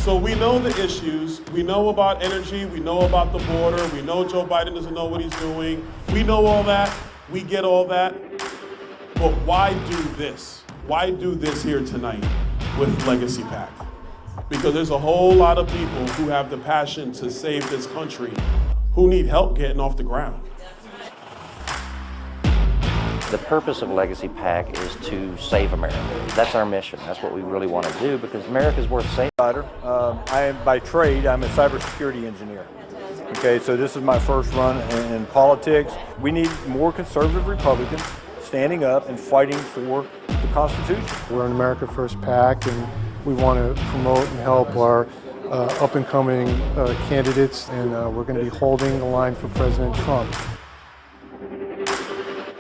So we know the issues, we know about energy, we know about the border, we know Joe Biden doesn't know what he's doing. We know all that, we get all that. But why do this? Why do this here tonight with Legacy PAC? Because there's a whole lot of people who have the passion to save this country who need help getting off the ground. The purpose of Legacy PAC is to save America. That's our mission. That's what we really want to do because America is worth saving. I am by trade, I'm a cybersecurity engineer. Okay, so this is my first run in politics. We need more conservative Republicans standing up and fighting for the Constitution. We're an America First PAC, and we want to promote and help our up-and-coming candidates, and we're going to be holding the line for President Trump.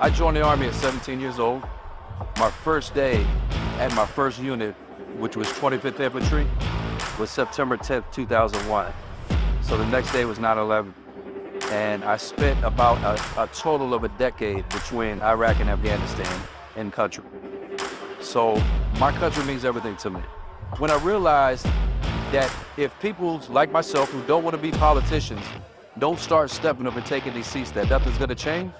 I joined the Army at 17 years old. My first day at my first unit, which was 25th Infantry, was September 10th, 2001. So the next day was 9/11. And I spent about a total of a decade between Iraq and Afghanistan in country. So my country means everything to me. When I realized that if people like myself who don't want to be politicians don't start stepping up and taking these seats, that nothing's going to change,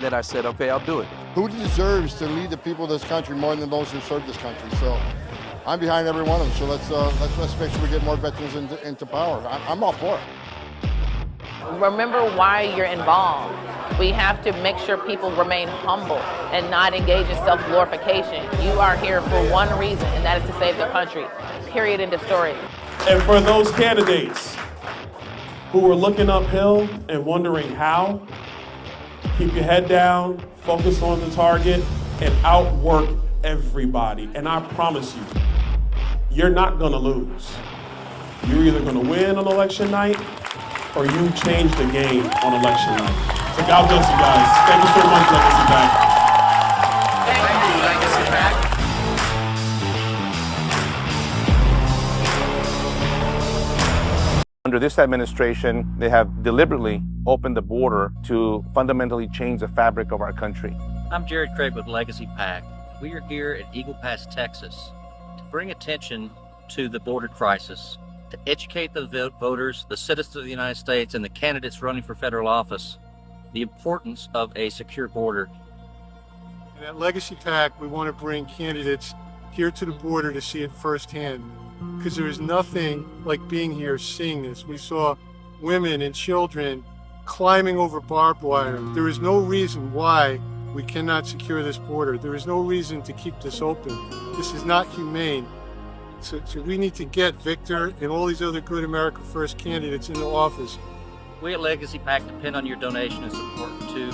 then I said, okay, I'll do it. Who deserves to lead the people of this country more than those who serve this country? So I'm behind every one of them. So let's make sure we get more veterans into power. I'm all for it. Remember why you're involved. We have to make sure people remain humble and not engage in self-glorification. You are here for one reason, and that is to save the country. Period. End of story. And for those candidates who are looking uphill and wondering how, keep your head down, focus on the target, and outwork everybody. And I promise you, you're not gonna lose. You're either gonna win on election night or you change the game on election night. So God bless you guys. Thank you so much, Legacy PAC. Thank you, Legacy PAC. Under this administration, they have deliberately opened the border to fundamentally change the fabric of our country. I'm Jared Craig with Legacy PAC. We are here at Eagle Pass, Texas, to bring attention to the border crisis, to educate the voters, the citizens of the United States, and the candidates running for federal office, the importance of a secure border. And at Legacy PAC, we want to bring candidates here to the border to see it firsthand, because there is nothing like being here, seeing this. We saw women and children climbing over barbed wire. There is no reason why we cannot secure this border. There is no reason to keep this open. This is not humane. So we need to get Victor and all these other good America First candidates into office. We at Legacy PAC depend on your donation and support to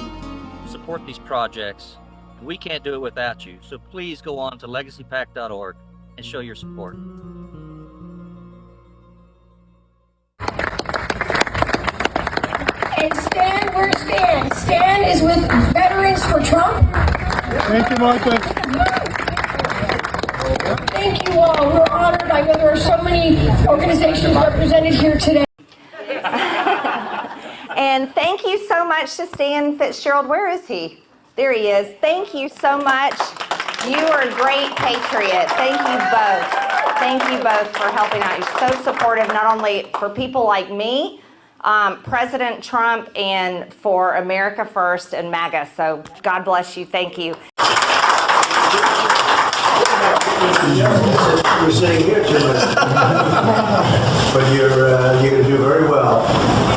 support these projects. We can't do it without you. So please go on to legacypac.org and show your support. And Stan, where's Stan? Stan is with Veterans for Trump. Thank you, Martha. Thank you all. We're honored. I know there are so many organizations represented here today. And thank you so much to Stan Fitzgerald. Where is he? There he is. Thank you so much. You are a great patriot. Thank you both. Thank you both for helping out. You're so supportive, not only for people like me, President Trump, and for America First and MAGA. So God bless you. Thank you. You're sitting here too much. But you're going to do very well.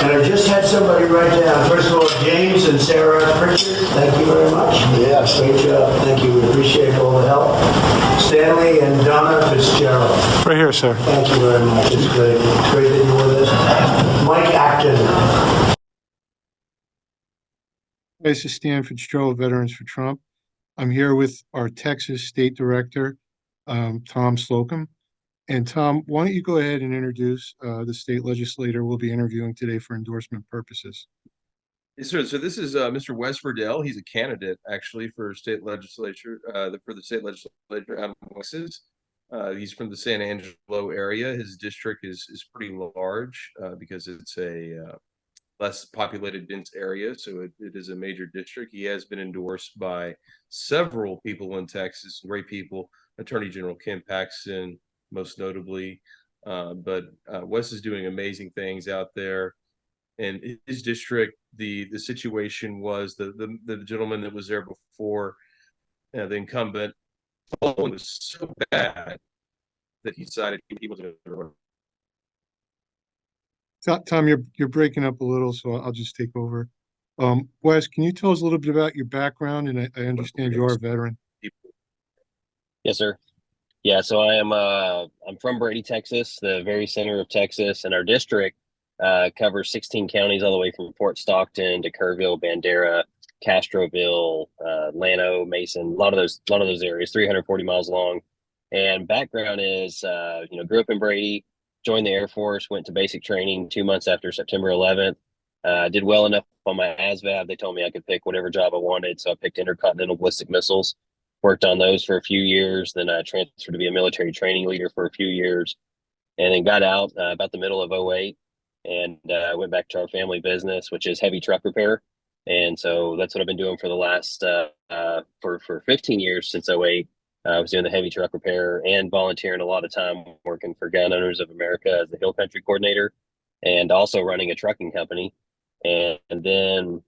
And I just had somebody write down, first of all, James and Sarah Pritchard, thank you very much. Yes. Great job. Thank you. We appreciate all the help. Stanley and Donna Fitzgerald. Right here, sir. Thank you very much. It's great. It's great that you're with us. Mike Acton. This is Stan Fitzgerald, Veterans for Trump. I'm here with our Texas State Director, Tom Slocum. And Tom, why don't you go ahead and introduce the state legislator we'll be interviewing today for endorsement purposes. Yes, sir. So this is Mr. Wes Virdell. He's a candidate actually for state legislature, for the state legislature out of Texas. He's from the San Angelo area. His district is pretty large because it's a less populated, dense area. So it is a major district. He has been endorsed by several people in Texas, great people, Attorney General Ken Paxton, most notably, But Wes is doing amazing things out there. And his district, the situation was the gentleman that was there before, the incumbent, was so bad that he decided he was going to. Tom, you're breaking up a little, so I'll just take over. Wes, can you tell us a little bit about your background? And I understand you are a veteran. Yes, sir. Yeah, so I'm from Brady, Texas, the very center of Texas, and our district covers 16 counties all the way from Fort Stockton to Kerrville, Bandera, Castroville, Llano, Mason, a lot of those areas, 340 miles long. And background is, grew up in Brady, joined the Air Force, went to basic training 2 months after September 11th. Did well enough on my ASVAB. They told me I could pick whatever job I wanted, so I picked intercontinental ballistic missiles. Worked on those for a few years. Then I transferred to be a military training leader for a few years, and then got out about the middle of 08 and went back to our family business, which is heavy truck repair. And so that's what I've been doing for the last for 15 years since 08. I was doing the heavy truck repair and volunteering a lot of time working for Gun Owners of America as the Hill Country coordinator, and also running a trucking company. And then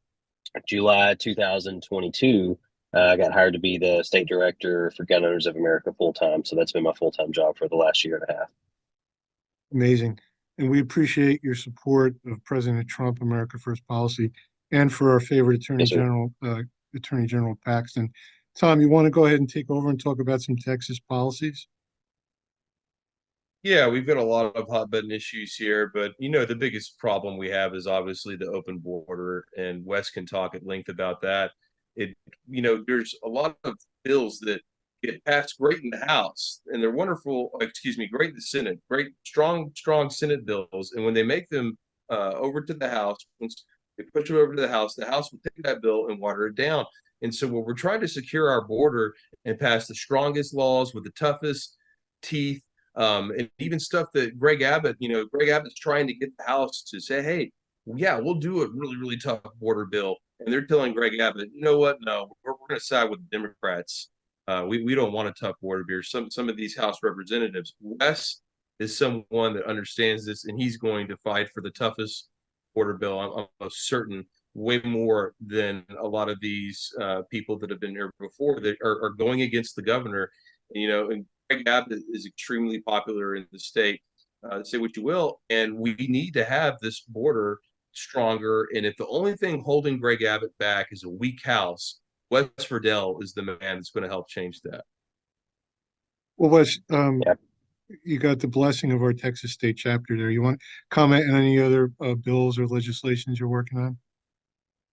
July 2022, I got hired to be the state director for Gun Owners of America full time. So that's been my full time job for the last year and a half. Amazing. And we appreciate your support of President Trump, America First policy, and for our favorite Attorney General Paxton. Tom, you want to go ahead and take over and talk about some Texas policies? Yeah, we've got a lot of hot button issues here, but the biggest problem we have is obviously the open border, and Wes can talk at length about that. There's a lot of bills that get passed great in the House, and they're wonderful, great in the Senate, great, strong Senate bills. And when they make them over to the House, once they push them over to the House will take that bill and water it down. And so when we're trying to secure our border and pass the strongest laws with the toughest teeth, and even stuff that Greg Abbott's trying to get the House to say, hey, yeah, we'll do a really, really tough border bill. And they're telling Greg Abbott, you know what? No, we're going to side with the Democrats. We don't want a tough border bill. Some of these House representatives, Wes is someone that understands this, and he's going to fight for the toughest border bill. I'm almost certain, way more than a lot of these people that have been here before that are going against the governor. And Greg Abbott is extremely popular in the state. Say what you will, and we need to have this border stronger. And if the only thing holding Greg Abbott back is a weak House, Wes Virdell is the man that's going to help change that. Well, Wes, you got the blessing of our Texas state chapter there. You want to comment on any other bills or legislations you're working on?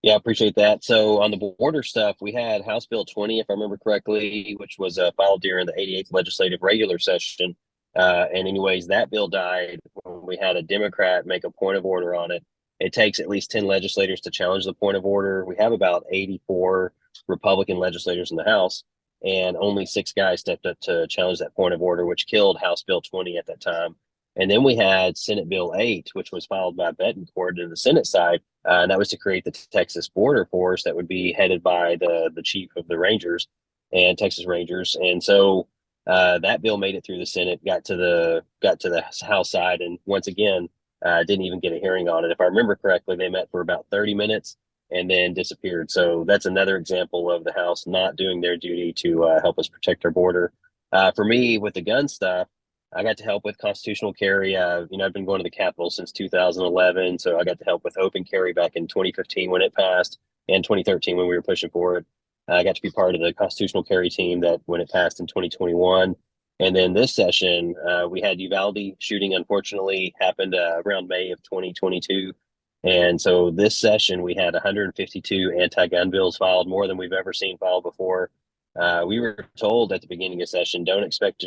Yeah, I appreciate that. So on the border stuff, we had House Bill 20, if I remember correctly, which was filed during the 88th legislative regular session. And anyways, that bill died when we had a Democrat make a point of order on it. It takes at least 10 legislators to challenge the point of order. We have about 84 Republican legislators in the House, and only 6 guys stepped up to challenge that point of order, which killed House Bill 20 at that time. And then we had Senate Bill 8, which was filed by Betancourt in the Senate side. And that was to create the Texas Border Force that would be headed by the chief of the Rangers and Texas Rangers. And so that bill made it through the Senate, got to the House side, and once again, didn't even get a hearing on it. If I remember correctly, they met for about 30 minutes and then disappeared. So that's another example of the House not doing their duty to help us protect our border. For me, with the gun stuff, I got to help with constitutional carry. I've been going to the Capitol since 2011, so I got to help with open carry back in 2015 when it passed, and 2013 when we were pushing for it. I got to be part of the constitutional carry team that when it passed in 2021. And then this session, we had Uvalde shooting, unfortunately, happened around May of 2022. And so this session, we had 152 anti-gun bills filed, more than we've ever seen filed before. We were told at the beginning of session, don't expect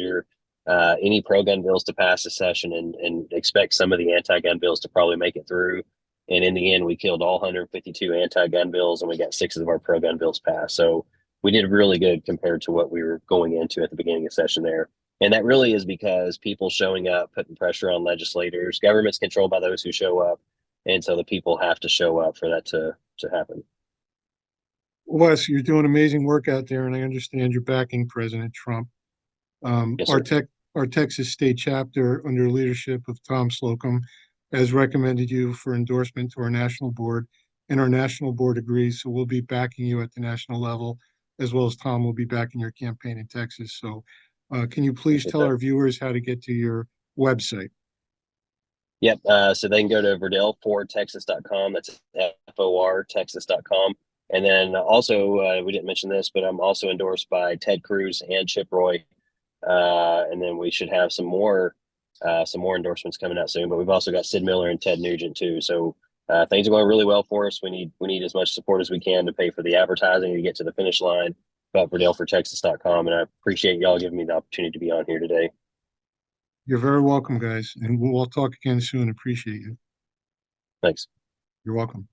any pro-gun bills to pass this session, and expect some of the anti-gun bills to probably make it through. And in the end, we killed all 152 anti-gun bills, and we got 6 of our pro-gun bills passed. So we did really good compared to what we were going into at the beginning of session there. And that really is because people showing up, putting pressure on legislators. Government's controlled by those who show up. And so the people have to show up for that to happen. Wes, you're doing amazing work out there, and I understand you're backing President Trump. Yes, our Texas state chapter under leadership of Tom Slocum has recommended you for endorsement to our national board, and our national board agrees. So we'll be backing you at the national level, as well as Tom will be backing your campaign in Texas. So can you please tell our viewers how to get to your website? Yep. So they can go to VirdellForTexas.com. That's FOR Texas.com. And then also, we didn't mention this, but I'm also endorsed by Ted Cruz and Chip Roy. And then we should have some more endorsements coming out soon. But we've also got Sid Miller and Ted Nugent too. So things are going really well for us. We need as much support as we can to pay for the advertising to get to the finish line. About VirdellForTexas.com. And I appreciate y'all giving me the opportunity to be on here today. You're very welcome, guys. And we'll talk again soon. Appreciate you. Thanks. You're welcome.